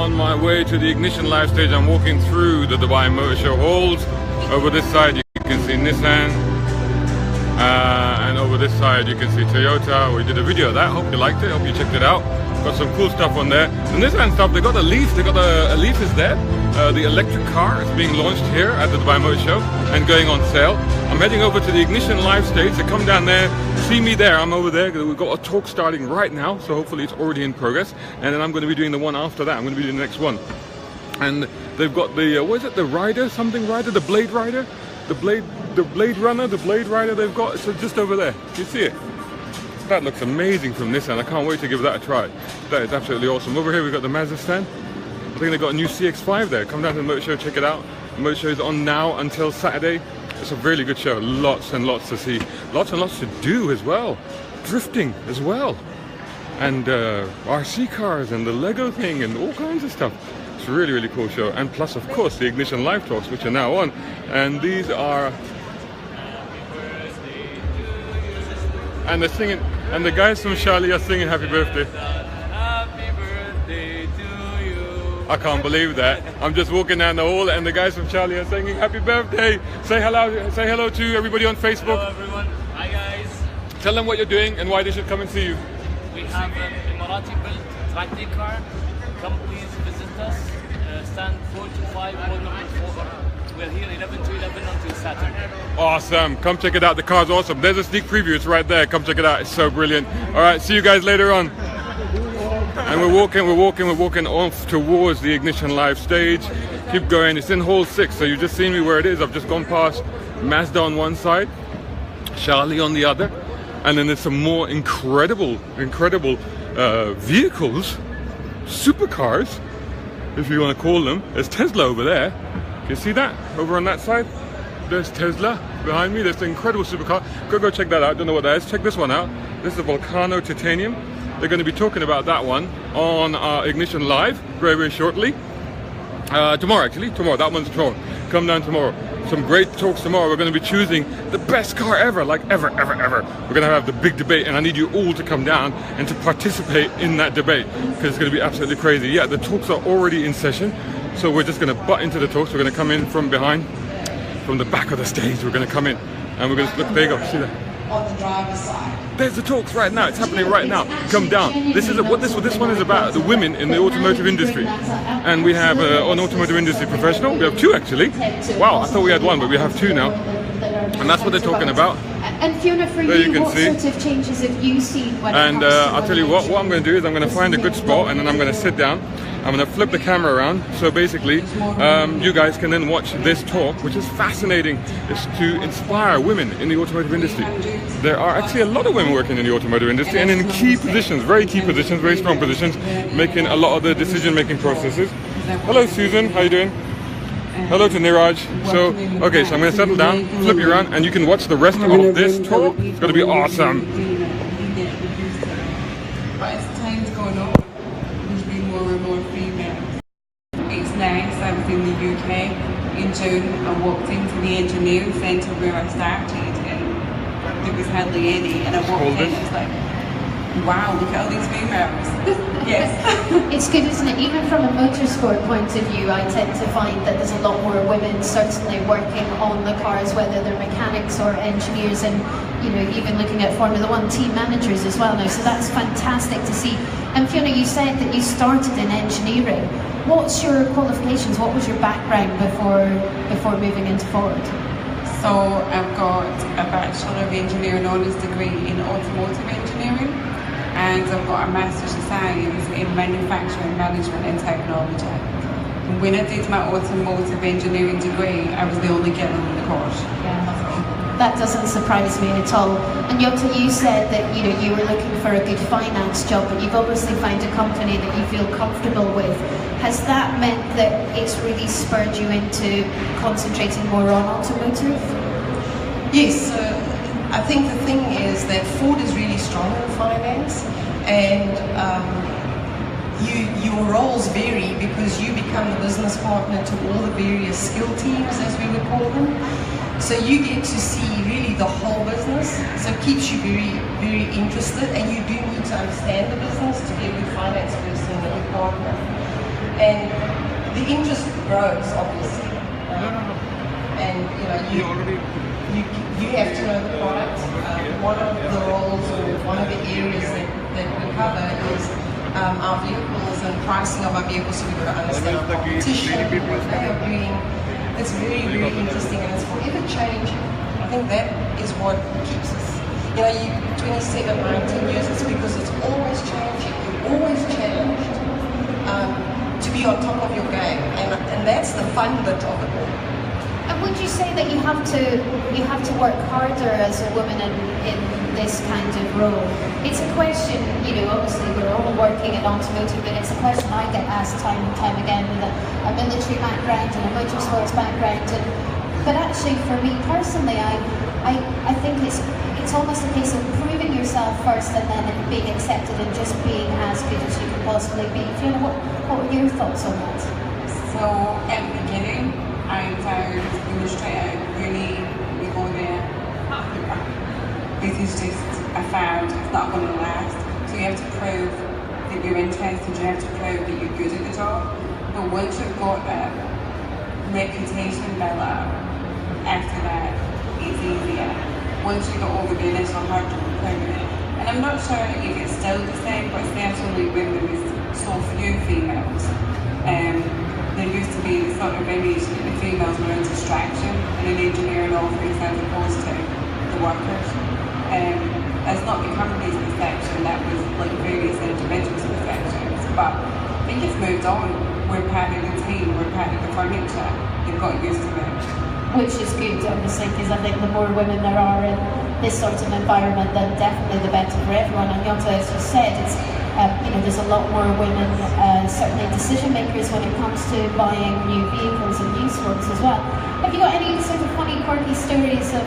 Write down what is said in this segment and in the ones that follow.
on my way to the Ignition Live stage. I'm walking through the Dubai Motor Show halls. Over this side you can see Nissan, and over this side you can see Toyota. We did a video of that. Hope you liked it. Hope you checked it out. Got some cool stuff on there. The Nissan stuff, they got a Leaf. They got a Leaf is there. The electric car is being launched here at the Dubai Motor Show and going on sale. I'm heading over to the Ignition Live stage, so come down there, see me there. I'm over there. We've got a talk starting right now, so hopefully it's already in progress. And then I'm going to be doing the one after that. I'm going to be doing the next one. And they've got the, what is it, the Rider, something Rider, the Blade Rider, the Blade Runner, the Blade Rider they've got. So just over there. You see it? That looks amazing from Nissan. I can't wait to give that a try. That is absolutely awesome. Over here we've got the Mazda stand. I think they've got a new CX-5 there. Come down to the Motor Show, check it out. The Motor Show is on now until Saturday. It's a really good show. Lots and lots to see. Lots and lots to do as well. Drifting as well. And RC cars and the Lego thing and all kinds of stuff. It's a really, really cool show. And plus, of course, the Ignition Live talks, which are now on. And these are... And they're singing... And the guys from Charlie are singing Happy Birthday. Happy birthday to you. I can't believe that. I'm just walking down the hall and the guys from Charlie are singing Happy Birthday. Say hello to everybody on Facebook. Hello everyone. Hi guys. Tell them what you're doing and why they should come and see you. We have an Emirati built track day car. Come please visit us. Stand 425, hall number 4. We're here 11 to 11 until Saturday. Awesome. Come check it out. The car's awesome. There's a sneak preview. It's right there. Come check it out. It's so brilliant. All right. See you guys later on. And we're walking off towards the Ignition Live stage. Keep going. It's in hall 6. So you've just seen me where it is. I've just gone past Mazda on one side, Charlie on the other. And then there's some more incredible vehicles, supercars, if you want to call them. There's Tesla over there. You see that? Over on that side? There's Tesla behind me. There's an incredible supercar. Go check that out. Don't know what that is. Check this one out. This is a Volcano Titanium. They're going to be talking about that one on Ignition Live very, very shortly. Tomorrow, actually. Tomorrow. That one's tomorrow. Come down tomorrow. Some great talks tomorrow. We're going to be choosing the best car ever. Like ever. We're going to have the big debate. And I need you all to come down and to participate in that debate. Because it's going to be absolutely crazy. Yeah, the talks are already in session. So we're just going to butt into the talks. We're going to come in from behind, from the back of the stage. We're going to come in and we're going to look. There you go. See that? On the driver's side. There's the talks right now. It's happening right now. Come down. This is what this one is about. The women in the automotive industry, and we have an automotive industry professional. We have 2 actually. Wow, I thought we had 1, but we have 2 now. And that's what they're talking about. And Fiona, for there you can what see. Sort of changes have you seen when And I'll tell you what I'm going to do is I'm going to find a good spot and then I'm going to sit down. I'm going to flip the camera around. So basically, you guys can then watch this talk, which is fascinating. It's to inspire women in the automotive industry. There are actually a lot of women working in the automotive industry and in key positions, very key positions, very strong positions, making a lot of the decision-making processes. Hello, Susan. How you doing? Hello to Niraj. So, okay, so I'm going to settle down, flip you around, and you can watch the rest of this talk. It's going to be awesome. But as time's going on, there's been more and more females. It's nice. I was in the UK in June. I walked into the engineering centre where I started, and there was hardly any. And I walked in, and it's like, wow, look at all these females. Yes. It's good, isn't it? Even from a motorsport point of view, I tend to find that there's a lot more women certainly working on the cars, whether they're mechanics or engineers, and even looking at Formula 1 team managers as well now. So that's fantastic to see. And Fiona, you said that you started in engineering. What's your qualifications? What was your background before moving into Ford? So I've got a Bachelor of Engineering Honours degree in Automotive Engineering, and I've got a Master's of Science in Manufacturing Management and Technology. And when I did my Automotive Engineering degree, I was the only girl in the course. Yeah. That doesn't surprise me at all. And Jutta, you said that you were looking for a good finance job, but you've obviously found a company that you feel comfortable with. Has that meant that it's really spurred you into concentrating more on automotive? Yes, I think the thing is that Ford is really strong in finance, and your roles vary because you become the business partner to all the various skill teams, as we would call them. So you get to see really the whole business, so it keeps you very, very interested, and you do need to understand the business to be a good finance person and a good partner. And the interest grows, obviously. And you have to know the product. One of the roles or one of the areas that we cover is our vehicles and pricing of our vehicles, so we've got to understand our competition, what they are doing. It's very, very interesting and it's forever changing. I think that is what keeps us. You know, 27, 19 years, it's because it's always changing. You're always challenged to be on top of your game, and that's the fun bit of it all. And would you say that you have to work harder as a woman in this kind of role? It's a question, you know, obviously we're all working in automotive, but it's a question I get asked time and time again with a military background and a motorsports background. But actually, for me personally, I think it's almost a case of proving yourself first and then being accepted and just being as good as you can possibly be. Fiona, what were your thoughts on that? So at the beginning, I tired, we were straight out of uni, we go there, this is just a fad, it's not going to last. So you have to prove that you're interested, you have to prove that you're good at the job. But once you've got that reputation built up, after that, it's easier. Once you got over the initial hurdle of proving it. And I'm not sure if it's still the same, but certainly when there was so few females, there used to be the sort of image that the females were a distraction in an engineering office as opposed to the workers. That's not the company's perception, that was like various individuals' perceptions. But I think it's moved on. We're part of the team, we're part of the furniture. They've got used to it. Which is good, obviously, because I think the more women there are in this sort of environment, then definitely the better for everyone. And Jota, as you said, it's there's a lot more women, certainly decision makers when it comes to buying new vehicles and used ones as well. Have you got any sort of funny, quirky stories of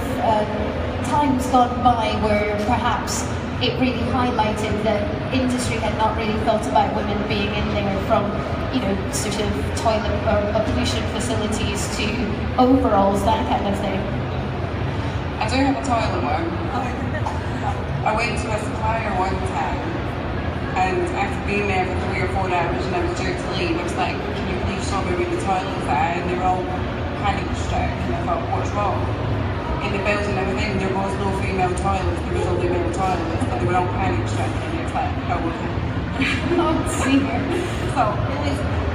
times gone by where perhaps it really highlighted that industry had not really thought about women being in there, from, sort of toilet or pollution facilities to overalls, that kind of thing? I do have a toilet one. I went to a supplier one time, and after being there for 3 or 4 hours and I was due to leave, I was like, can you please show me where the toilets are? And they were all panic struck, and I thought, what's wrong? In the building and everything, there was no female toilets, there was only male toilets, but they were all panic struck, and it's like, oh, okay. Oh, see. So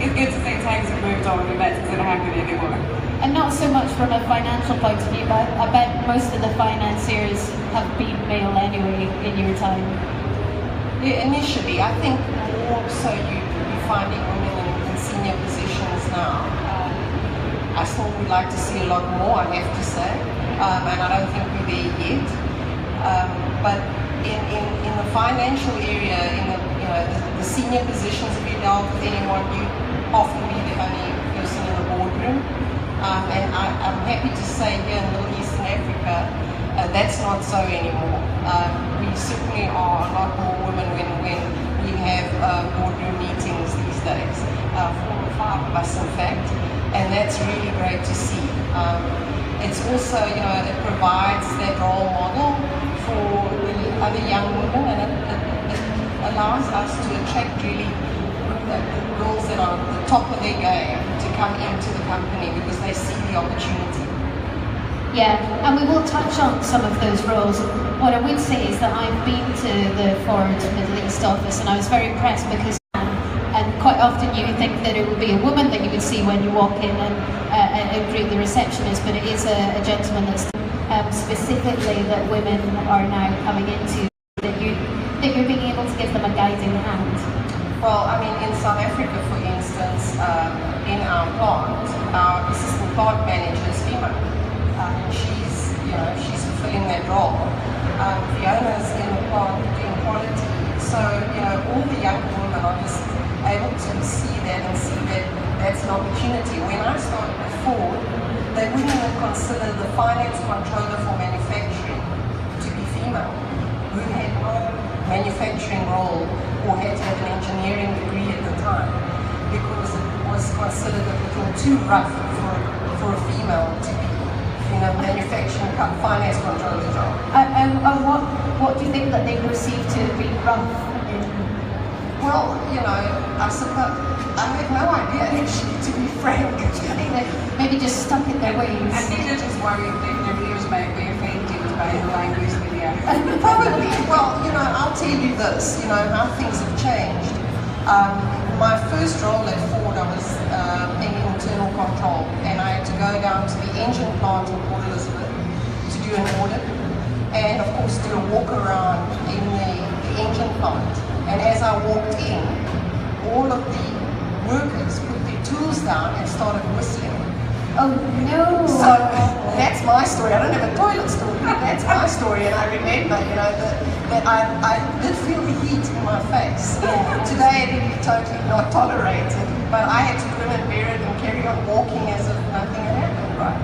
it's good to say times have moved on and that doesn't happen anymore. And not so much from a financial point of view, but I bet most of the financiers have been male anyway in your time. Yeah, initially, I think more so you're finding women in senior positions now. I still would like to see a lot more, I have to say, and I don't think we're there yet. But in the financial area, in the senior positions, if you dealt with anyone, you often be the only person in the boardroom. And I'm happy to say here in Middle Eastern Africa, that's not so anymore. We certainly are a lot more women when we have boardroom meetings these days, 4 or 5 of us in fact, and that's really great to see. It's also, it provides that role model for the other young women, and it allows us to attract really the girls that are at the top of their game to come into the company because they see the opportunity. Yeah, and we will touch on some of those roles. What I would say is that I've been to the Ford Middle East office and I was very impressed because and quite often you would think that it would be a woman that you would see when you walk in and greet the receptionist, but it is a gentleman that's specifically that women are now coming into, that you're being able to give them a guiding hand. Well, I mean, in South Africa, for instance, in our plant, our assistant plant manager is female. She's fulfilling that role. Fiona's in the plant doing quality. So, all the younger women are just able to see that and see that that's an opportunity. When I started with Ford, they wouldn't even consider the finance controller for manufacturing to be female, who had no manufacturing role or had to have an engineering degree at the time, because it was considered a little too rough for a female to be manufacturing finance controller job. What do you think that they perceive to be rough in? Well, you know, I suppose I have no idea actually, to be frank. Maybe just stuck in their ways. I think they're just worried that their ears might be offended by the language video. Probably. Well, you know, I'll tell you this, you know, how things have changed. My first role at Ford, I was in internal control, and I had to go down to the engine plant in Port Elizabeth to do an audit, and of course do a walk around in the engine plant. And as I walked in, all of the workers put their tools down and started whistling. Oh no! So that's my story. I don't have a toilet story. That's my story, and I remember, you know, that I did feel the heat in my face. Yeah. Today it would be totally not tolerated, but I had to grin and bear it and carry on walking as if nothing had happened, right?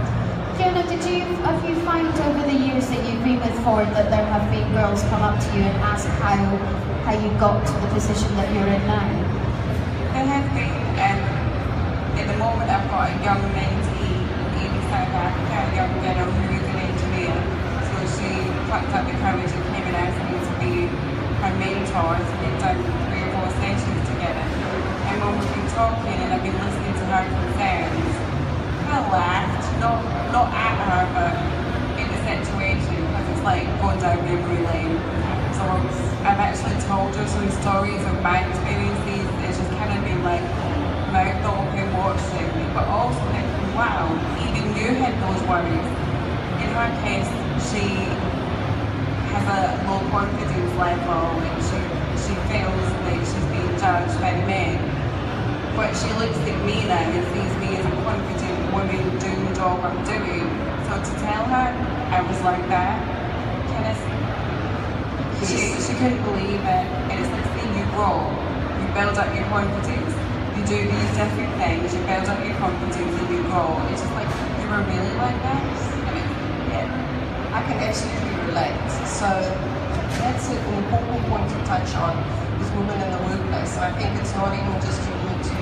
Fiona, have you found over the years that you've been with Ford that there have been girls come up to you and ask how you got to the position that you're in now? There has been, and at the moment I've got a young mentee in South Africa, a young girl who is an engineer. So she plucked up the courage and came and asked me to be her mentor. So we've done 3 or 4 sessions together. And when we've been talking and I've been listening to her concerns, I laughed, not at her, but in the situation, because it's like going down memory lane. So I've actually told her some stories of my experiences. It's just kind of been like mouth open watching, but also thinking, wow, even you had those worries. In her case, she has a low confidence level and she feels like she's being judged by the men. But she looks at me now and sees me as a confident woman doing the job I'm doing. So to tell her I was like that, kind of, she couldn't believe it. And it's like seeing you grow. You build up your confidence. You do these different things. You build up your confidence and you grow. It's just like, you were really like that. I mean, Yeah, I can absolutely relate. So that's an important point to touch on with women in the workplace. And I think it's not even just unique to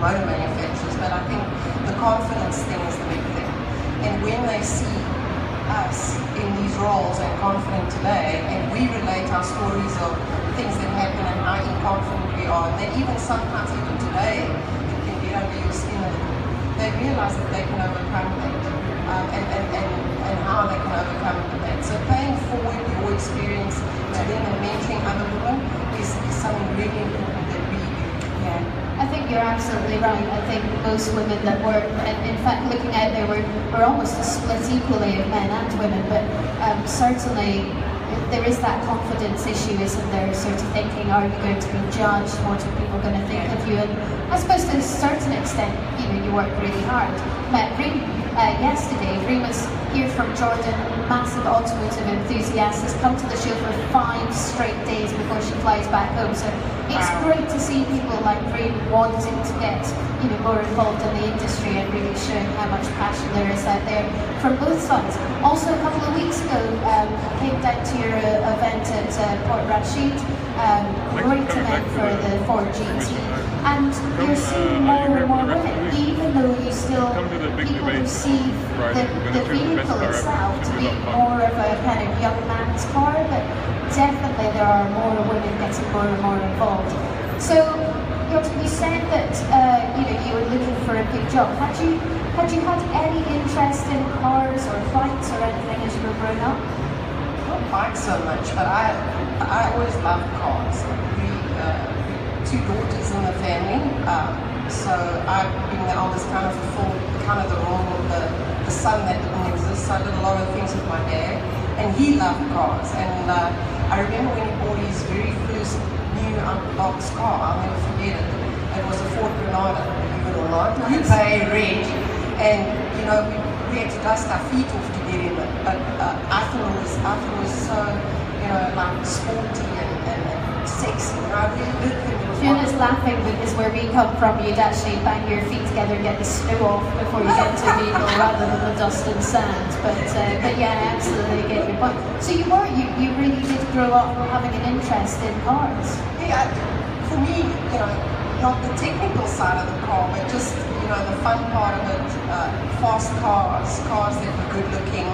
motor manufacturers, but I think the confidence thing is the big thing. And when they see us in these roles and confident today, and we relate our stories of things that happen and how confident we are, and then even sometimes, even today, it can get under your skin a little, they realize that they can overcome that, and how they can overcome that. So paying forward your experience to them and mentoring other women is something really important that we do. Yeah, I think you're absolutely right. I think most women that work, and in fact looking out there, we're almost a split equally of men and women, but certainly there is that confidence issue, isn't there? Sort of thinking, are you going to be judged? What are people going to think of you? And I suppose to a certain extent, you know, you work really hard. Met Reem yesterday. Reem was here from Jordan, massive automotive enthusiast, has come to the show for 5 straight days before she flies back home. So it's great to see people like Reem wanting to get, you know, more involved in the industry and really showing how much passion there is out there from both sides. Also, a couple of weeks ago, came down to your event at Port Rashid. Great event for the Ford GT, and you're seeing more and more women, even though you still people perceive the vehicle itself to be more of a kind of young man's car, but definitely there are more women getting more and more involved. So you said that you were looking for a big job. Had you had any interest in cars or bikes or anything as you were growing up? Not quite so much, but I always loved cars. We 2 daughters in the family, so I, being the eldest, kind of fulfilled kind of the role of the son that didn't exist. So I did a lot of things with my dad, and he loved cars. And I remember when he bought his very first new out-of-the-box car. I'll never forget it. It was a Ford Granada, believe it or not, coupe red, and you know we had to dust our feet off to get in it. But I thought it was so, you know, like sporty and sexy. And I really did think it was. Fiona's laughing because where we come from, you'd actually bang your feet together and get the snow off before you get into a vehicle rather than the dust and sand. But yeah, I absolutely get your point. So you really did grow up having an interest in cars. Yeah, for me, you know, not the technical side of the car, but just, you know, the fun part of it, fast cars that were good looking,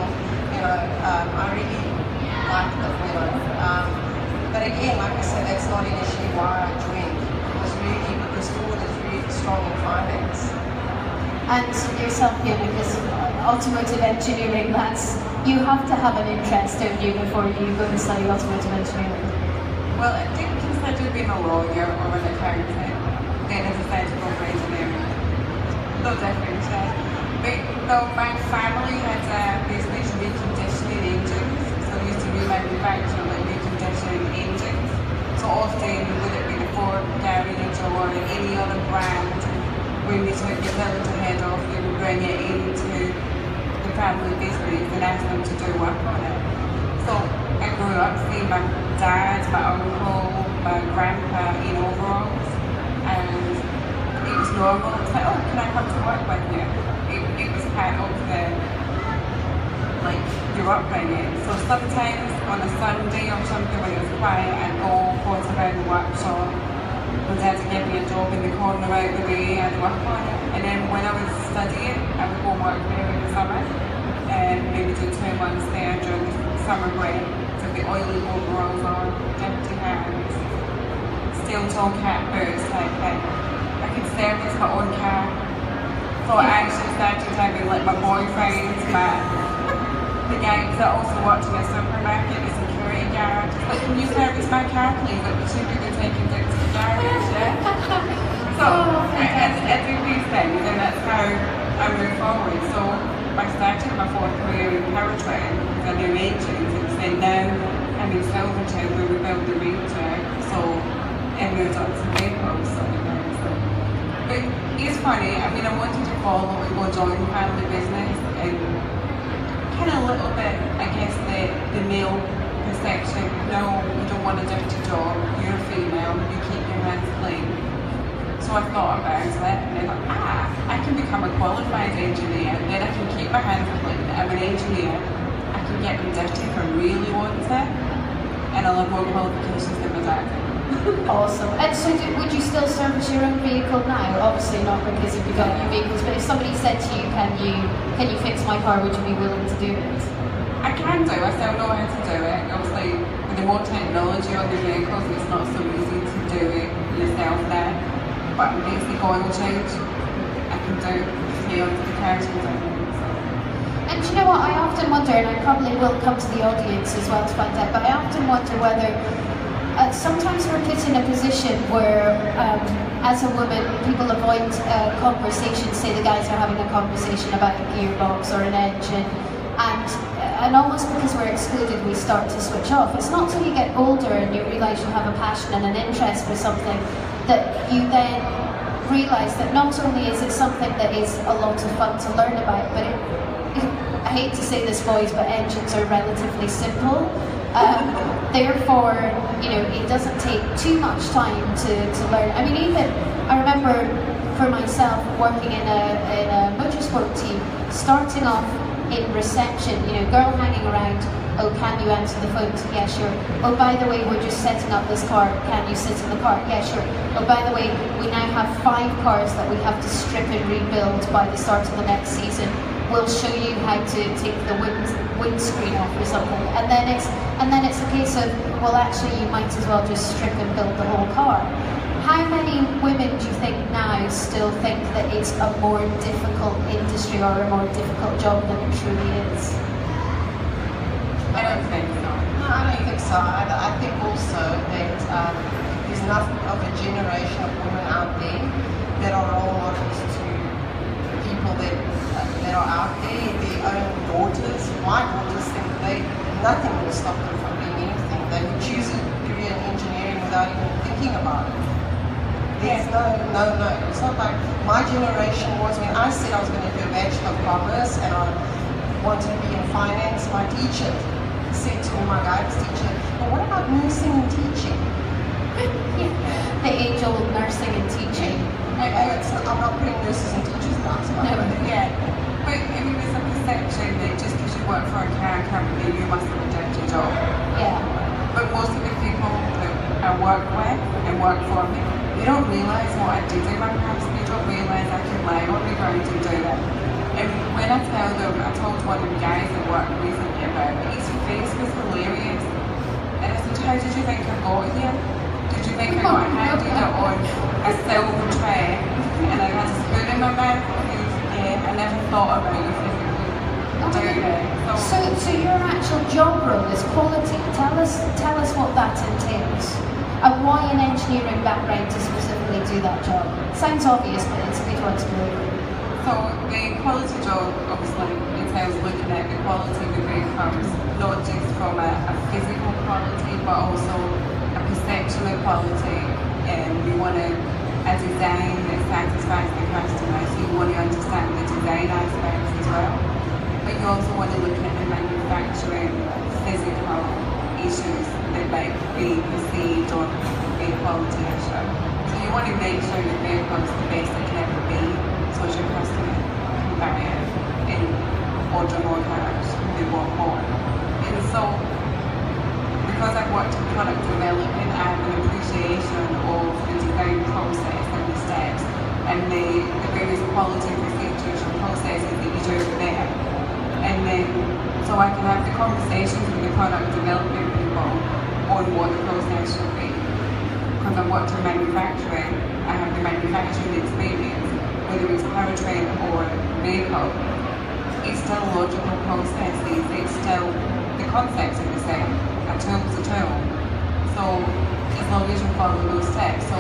you know, I really liked them, you know. But again, like I said, that's not initially why I joined. strong in finance. And yourself, because automotive engineering, you have to have an interest, don't you, before you go to study automotive engineering? Well, I didn't consider being a lawyer or an accountant. Then I decided to go for engineering. No difference, But no, my family had a business reconditioning engines, so we used to remanufacture like reconditioning engines. So often, would it be the Ford garage or any other brand, when we took the cylinder head off, we would bring it into the family business and ask them to do work on it. So I grew up seeing my dad, my uncle, my grandpa in overalls, and it was normal. It's like, oh, can I come to work with you? It was part of the, like, your upbringing. So sometimes on a Sunday or something when it was quiet, I'd go quarter around the workshop. My dad would give me a job in the corner out the way, I'd work on it. And then when I was studying, I would go work there in the summer, and maybe do 2 months there during the summer break. So the oily overalls on, empty hands, steel toe cap boots type thing. I could service my own car. So I actually started having like my boyfriends, the guys that also worked in a supermarket, the security guard. Like, can you service my car please? Like, we should be taking it to the garage, yeah? So I do these things, and that's how I move forward. So I started my fourth career in powertrain, because I knew engines, and then now I'm in Silverton where we build the Ranger, so it moved on to vehicles, so but it's funny, I mean, I wanted to follow and go join family business, and kind of a little bit, I guess, the male perception, no, you don't want a dirty job, you're a female, you keep your hands clean. So I thought about it, and I thought, I can become a qualified engineer, then I can keep my hands clean, I'm an engineer, I can get them dirty if I really want to, and I'll have more qualifications than my dad. Awesome. And so would you still service your own vehicle now? Obviously not, because you've got new vehicles, but if somebody said to you, can you fix my car, would you be willing to do it? I can do, I still know how to do it. Obviously, with the more technology on the vehicles, it's not so easy to do it yourself now. But basic oil change, I can do here onto the cars and things. And do you know what, I often wonder, and I probably will come to the audience as well to find out, but I often wonder whether sometimes we're put in a position where, as a woman, people avoid conversations. Say the guys are having a conversation about a gearbox or an engine, and almost because we're excluded, we start to switch off. It's not till you get older and you realise you have a passion and an interest for something that you then realise that not only is it something that is a lot of fun to learn about, but I hate to say this, boys, but engines are relatively simple. Therefore, it doesn't take too much time to learn. I mean, even I remember for myself working in a motorsport team, starting off in reception, girl hanging around. Oh, can you answer the phone? Yeah, sure. Oh, by the way, we're just setting up this car. Can you sit in the car? Yeah, sure. Oh, by the way, we now have 5 cars that we have to strip and rebuild by the start of the next season. We'll show you how to take the windscreen off or something. And then it's a case of, well, actually, you might as well just strip and build the whole car. How many women do you think now still think that it's a more difficult industry or a more difficult job than it truly is? I don't think so. No, I don't think so. I think also that there's enough of a generation of women out there that are role models to people that are out there, their own daughters. My daughters think nothing will stop them from doing anything. They would choose a career in engineering without even thinking about it. There's no. It's not like my generation was. When I said I was going to do a Bachelor of Commerce and I wanted to be in finance, my teacher said to me, my guidance teacher, well, what about nursing and teaching? The age-old nursing and teaching. I'm not putting nurses and teachers down. No, yeah. But I mean, there's a perception that just because you work for a car company, you must have a dirty job. Yeah. But most of the people that I work with and work for me, they don't realise what I did in my past. They don't realise I can lie on the ground and do that. And when I tell them, I told one of the guys at work recently about it, his face was hilarious. And I said, how did you think I got here? Did you think I got handed it on a silver tray and I thought about your physical journey. So your actual job role is quality. Tell us what that entails, and why an engineering background to specifically do that job. Sounds obvious, but it's a good one to go over. So the quality job obviously entails looking at the quality of the vehicles, not just from a physical quality, but also a perception of quality. And we want a design that satisfies the customer, so you want to understand the design aspects as well. But you also want to look at the manufacturing physical issues that might be perceived or be a quality issue. So you want to make sure the vehicle is the best it can ever be, so as your customer can buy it and order more cars and they want more. And so, because I've worked in product development, I have an appreciation of the design process and the steps and the various quality procedures and processes that you do there. And then, so I can have the conversations with the product development people on what the process should be. Because I've worked in manufacturing, I have the manufacturing experience, whether it's powertrain or vehicle. It's still logical processes, it's still, the concepts are the same, a tool's a tool. So, as long as you follow those steps, so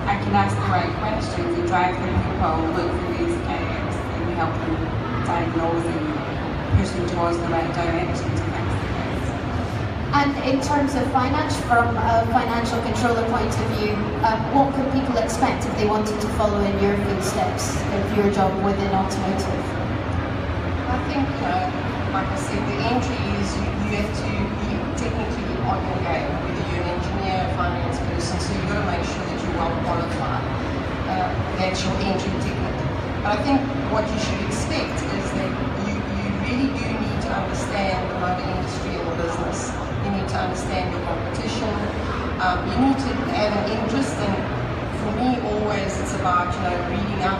I can ask the right questions and drive the people, look for these gaps and help them diagnose and push them towards the right direction to fix the things. And in terms of finance, from a financial controller point of view, what can people expect if they wanted to follow in your footsteps of your job within automotive? I think, like I said, the entry is you have to be technically on your game, whether you're an engineer, a finance person, so you've got to make sure that you're well qualified. That's your entry technically. But I think what you should expect is that you really do need to understand the motor industry and the business. You need to understand your competition. You need to have an interest, and for me always it's about reading up.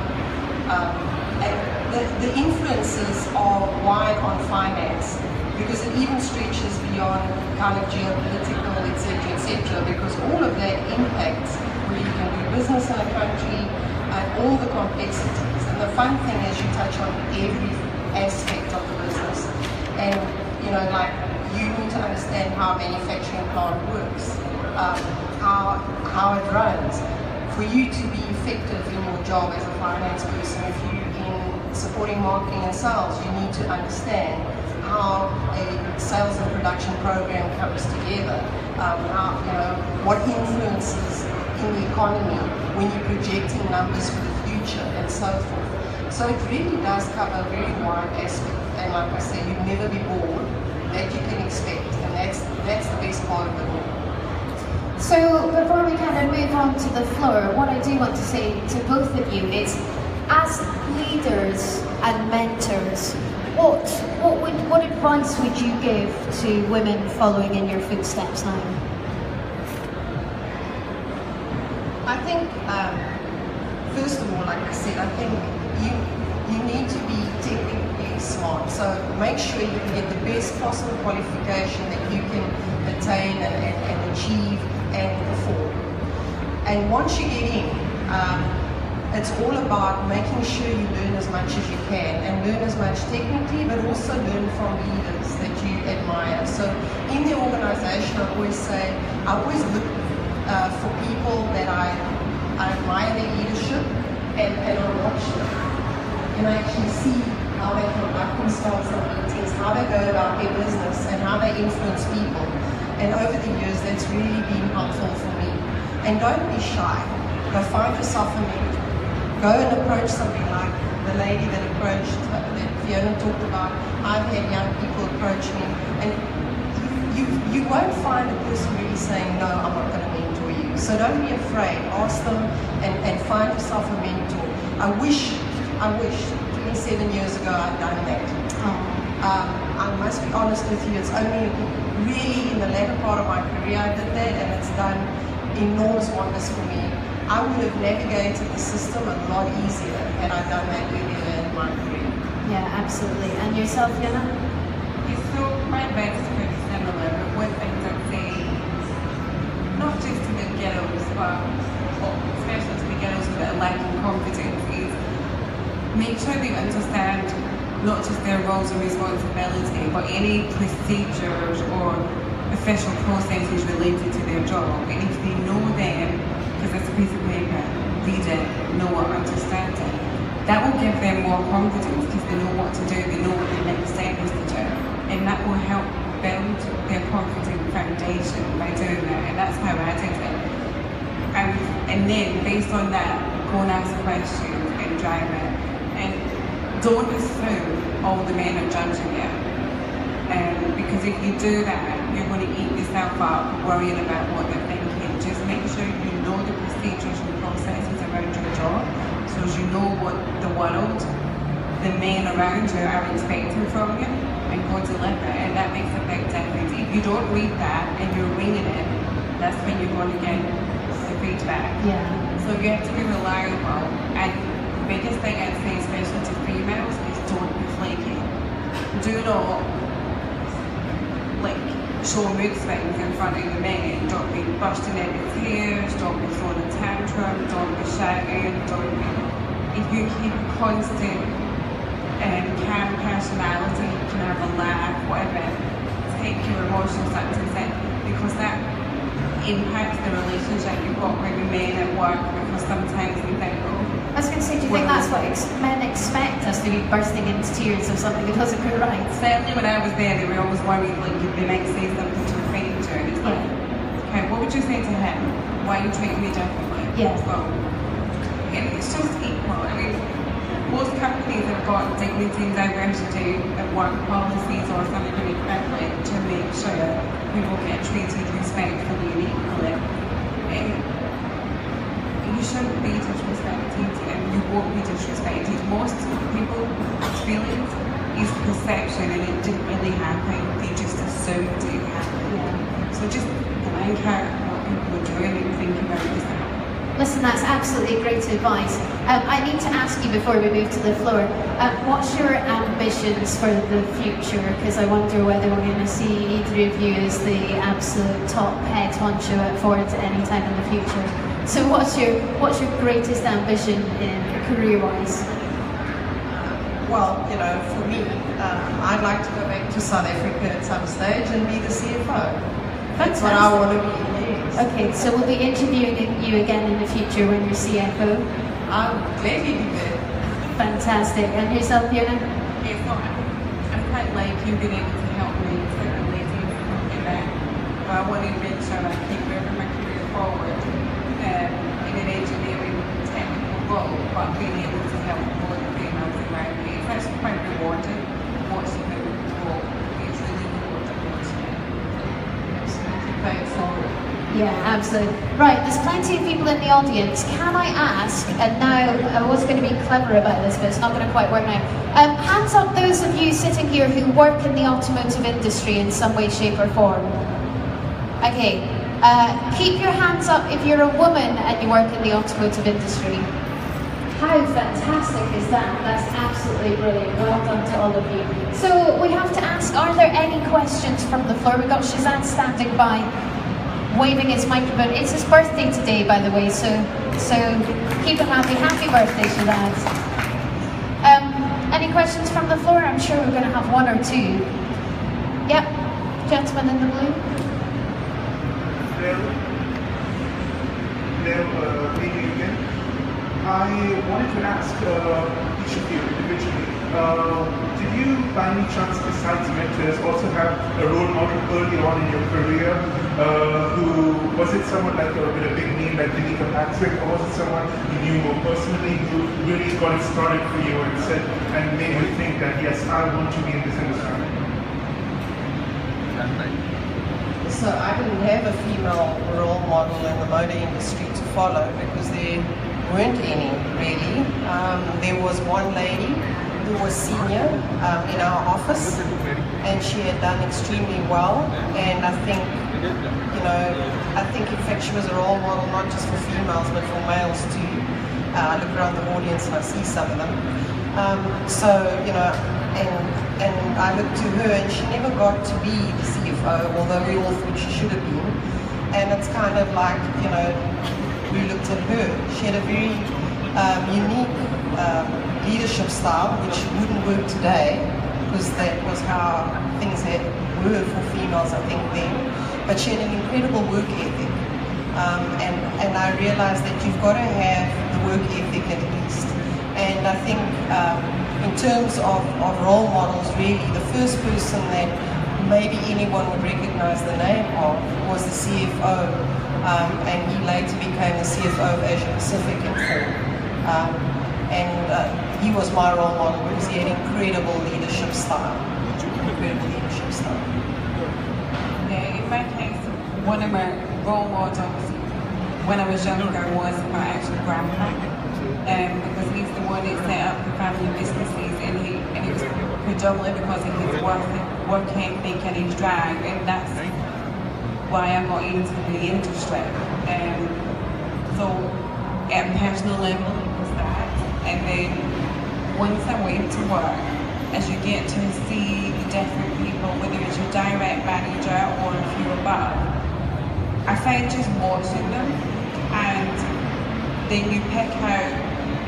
And the influences are wide on finance, because it even stretches beyond kind of geopolitical, etc., because all of that impacts where you can do business in a country and all the complexities. And the fun thing is you touch on every aspect of the business. And, you need to understand how a manufacturing plant works, how it runs. For you to be effective in your job as a finance person, if you're in supporting marketing and sales, you need to understand how a sales and production program comes together, what influences in the economy when you're projecting numbers for the future and so forth. So it really does cover a very wide aspect, and like I said, you'll never be bored. That you can expect, and that's the best part of it all. So before we kind of move on to the floor, what I do want to say to both of you is, as leaders and mentors, what advice would you give to women following in your footsteps now? I think, first of all, like I said, I think you need to be technically smart. So make sure you can get the best possible qualification that you can attain and achieve and afford. And once you get in, it's all about making sure you learn as much as you can, and learn as much technically, but also learn from leaders that you admire. So in the organization, I always look for people that I admire their leadership, and I watch them. And I actually see how they conduct themselves in meetings, how they go about their business, and how they influence people. And over the years, that's really been helpful for me. And don't be shy. Go find yourself a mentor. Go and approach somebody like the lady that that Fiona talked about. I've had young people approach me, and you won't find a person really saying, no, I'm not going to mentor you. So don't be afraid. Ask them and find yourself a mentor. I wish 27 years ago I'd done that. I must be honest with you, it's only really in the latter part of my career I did that, and it's done enormous wonders for me. I would have navigated the system a lot easier had I done that earlier in my career. Yeah, absolutely. And yourself, Fiona? So my advice is pretty similar, but one thing I'd say, not just to the girls, but especially to the girls that are lacking confidence, is make sure they understand not just their roles and responsibility, but any procedures or official processes related to their job. And if they know them, because it's a piece of paper, read it, know it, understand it, that will give them more confidence because they know what to do, they know what the next step is to do. And that will help build their confident foundation by doing that. And that's how I did it. And then, based on that, go and ask questions and drive it. And don't assume all the men are judging you. Because if you do that, you're going to eat yourself up worrying about what they're thinking. Just make sure you know the procedures and processes around your job, so as you know what the world, the men around you are expecting from you, and go deliver. And that makes a big difference. If you don't read that and you're winging it, that's when you're going to get the feedback. Yeah. So you have to be reliable. And the biggest thing I'd say, especially to females, is don't be flaky. Do not show mood swings in front of the men. Don't be bursting in his ears, don't be throwing a tantrum, don't be shouting, if you keep a constant calm personality, you can have a laugh, whatever, take your emotions up to set, because that impacts the relationship you've got with the men at work, because sometimes we think, I was going to say, do you think that's what men expect us to be bursting into tears of something that doesn't go right? Certainly when I was there, they were always worried they might say something to offend you, and it's like, okay, what would you say to him? Why are you treating me differently? Yeah. Well, it's just equal. I mean, most companies have got dignity and diversity at work policies or something really quickly to make sure people get treated respectfully and equally. You shouldn't be disrespected, and you won't be disrespected. Most people's feelings is perception, and it didn't really happen. They just assumed it happened. Yeah. So just blank out what people are doing and think about yourself. Listen, that's absolutely great advice. I need to ask you before we move to the floor, what's your ambitions for the future? Because I wonder whether we're going to see either of you as the absolute top head honcho at Ford at any time in the future. So what's your greatest ambition in career-wise? Well, for me, I'd like to go back to South Africa at some stage and be the CFO. That's what I want to be. Yes. Okay, so we'll be interviewing you again in the future when you're CFO. I'll gladly do that. Fantastic. And yourself, Fiona? Yes, no, I'm quite like you being able to help me to relate in that. I want to make sure I keep moving my career forward in an engineering technical role, but being able to help more females around me. It's actually quite rewarding watching them grow. It's really rewarding watching it. Absolutely going forward. Yeah, absolutely. Right, there's plenty of people in the audience. Can I ask, and now I was going to be clever about this, but it's not going to quite work now. Hands up those of you sitting here who work in the automotive industry in some way, shape or form. Okay, keep your hands up if you're a woman and you work in the automotive industry. How fantastic is that? That's absolutely brilliant. Well done to all of you. So we have to ask, are there any questions from the floor? We've got Shazad standing by, waving his microphone. It's his birthday today, by the way, so keep him happy. Happy birthday, Shazad. Any questions from the floor? I'm sure we're going to have one or two. Yep, gentleman in the blue. Hello, again. I wanted to ask each of you individually, did you by any chance, besides mentors, also have a role model early on in your career? Was it someone like with a big name like Danica Patrick, or was it someone you knew more personally who really got it started for you and made you think that yes, I want to be in this industry? So I didn't have a female role model in the motor industry to follow because there weren't any really. There was one lady who was senior in our office, and she had done extremely well. And I think, in fact she was a role model not just for females but for males too. I look around the audience and I see some of them. And I looked to her, and she never got to be the CFO, although we all thought she should have been. And it's kind of like, we looked at her. She had a very unique leadership style, which wouldn't work today, because that was how things were for females, I think, then. But she had an incredible work ethic. And I realized that you've got to have the work ethic at least. And I think in terms of role models, really, the first person that maybe anyone would recognize the name of was the CFO, and he later became the CFO of Asia Pacific in Ford. He was my role model because he had incredible leadership style. Incredible leadership style. Yeah, in my case, one of my role models when I was younger was my actual grandpa, because he's the one that set up the family businesses, and it was predominantly because of his work ethic and his drive, and that's why I got into the industry. So at a personal level, it was that, and then once I went to work, as you get to see the different people, whether it's your direct manager or if you're above, I find just watching them, and then you pick out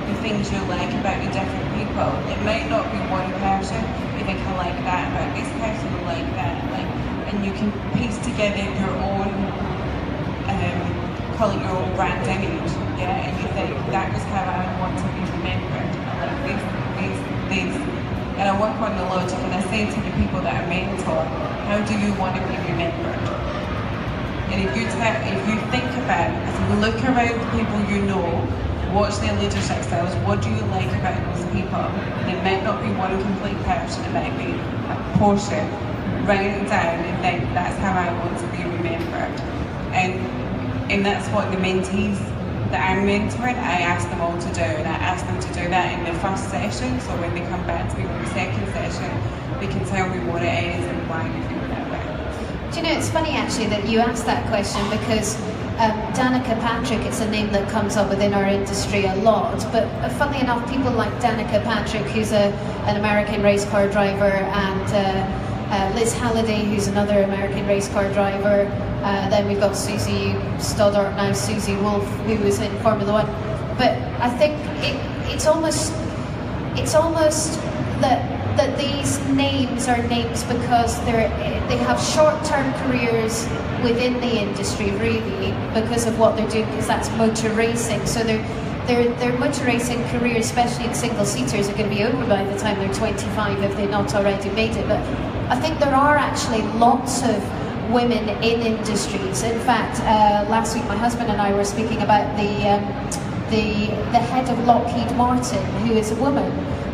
the things you like about the different people. It might not be one person, you think I like that about this person, I like that, and you can piece together your own, call it your own brand image, yeah, and you think that was how I want to be remembered. I like this. And I work on the logic, and I say to the people that I mentor, how do you want to be remembered? And if you think about it, as you look around the people you know, watch their leadership styles, what do you like about those people? And it might not be one complete person, it might be a portion. Write it down and think, that's how I want to be remembered. And that's what the mentees that I'm mentoring, I ask them all to do, and I ask them to do that in the first session, so when they come back to me for the second session, they can tell me what it is and why they feel that way. Do you know, it's funny actually that you asked that question, because Danica Patrick, it's a name that comes up within our industry a lot, but funnily enough, people like Danica Patrick, who's an American race car driver, and Liz Halliday, who's another American race car driver. Then we've got Susie Stoddart, now Susie Wolf, who was in Formula One. But I think it's almost that these names are names because they have short-term careers within the industry, really, because of what they're doing, because that's motor racing. So their motor racing careers, especially in single-seaters, are going to be over by the time they're 25 if they've not already made it. But I think there are actually lots of women in industries. In fact, last week my husband and I were speaking about the head of Lockheed Martin, who is a woman,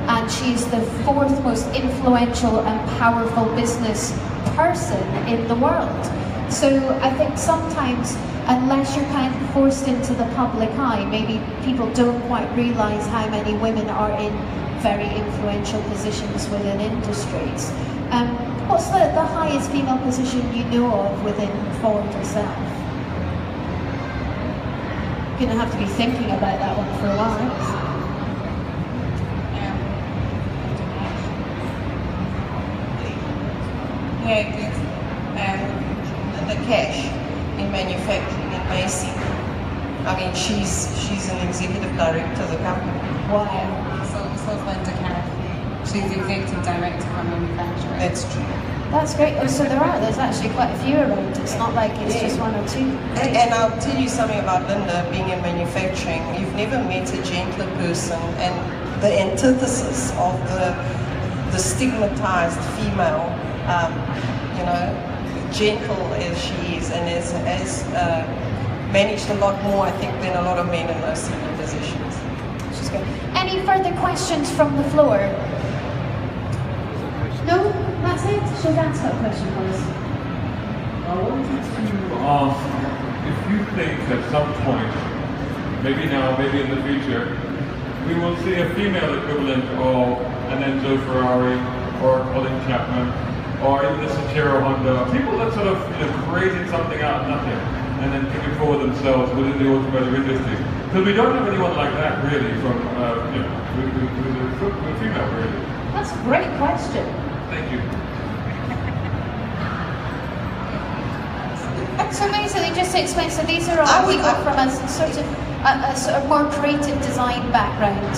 and she's the fourth most influential and powerful business person in the world. So I think sometimes, unless you're kind of forced into the public eye, maybe people don't quite realise how many women are in very influential positions within industries. What's the highest female position you know of within Ford itself? You're going to have to be thinking about that one for a while. The cash in manufacturing in Macy. I mean, she's an executive director of the company. Wow. So Linda Carey. She's the executive director for manufacturing. That's true. That's great. Oh, so there's actually quite a few around. It's not like it's just one or two. And I'll tell you something about Linda being in manufacturing. You've never met a gentler person, and the antithesis of the stigmatized female, gentle as she is, and has managed a lot more, I think, than a lot of men in those senior positions. She's good. Any further questions from the floor? No? That's it? Should Dan's got a question for us? I wanted to ask if you think at some point, maybe now, maybe in the future, we will see a female equivalent of an Enzo Ferrari or a Colin Chapman or even a Sachiro Honda, people that sort of created something out of nothing and then took it forward themselves within the automotive industry. Because we don't have anyone like that really from, with a female really. That's a great question. Thank you. So basically, just to explain, so these are all people from a sort of more creative design background.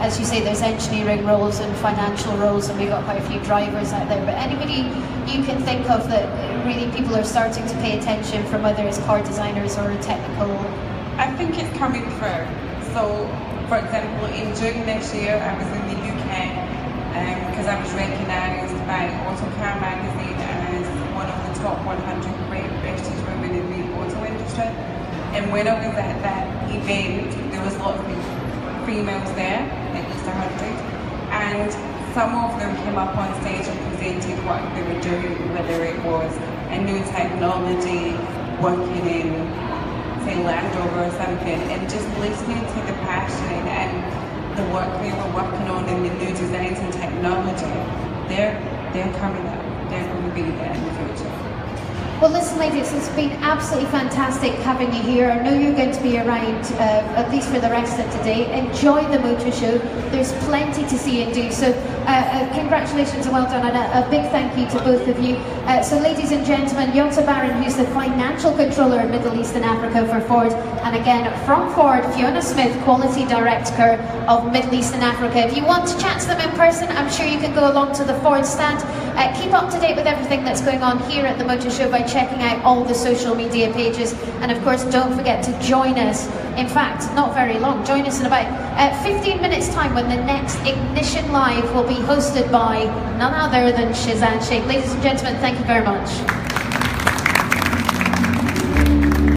As you say, there's engineering roles and financial roles, and we've got quite a few drivers out there. But anybody you can think of that really people are starting to pay attention from, whether it's car designers or technical? I think it's coming through. So, for example, in June next year, I was in the UK because I was recognised by Autocar magazine as one of the top 100 British women in the auto industry. And when I was at that event, there was lots of females there, at least 100, and some of them came up on stage and presented what they were doing, whether it was a new technology, working in, say, Land Rover or something, and just listening to the passion and the work they were working on in the new designs and technology. They're coming up. They're going to be there in the future. Well, listen, ladies, it's been absolutely fantastic having you here. I know you're going to be around at least for the rest of today. Enjoy the motor show. There's plenty to see and do. So congratulations and well done, and a big thank you to both of you. So ladies and gentlemen, Jutta Baron, who's the Financial Controller of Middle East and Africa for Ford, and again from Ford, Fiona Smith, Quality Director of Middle East and Africa. If you want to chat to them in person, I'm sure you can go along to the Ford stand. Keep up to date with everything that's going on here at the Motor Show by checking out all the social media pages, and of course don't forget to join us, in fact not very long, join us in about 15 minutes time when the next Ignition Live will be hosted by none other than Shazan Sheikh. Ladies and gentlemen, thank you very much.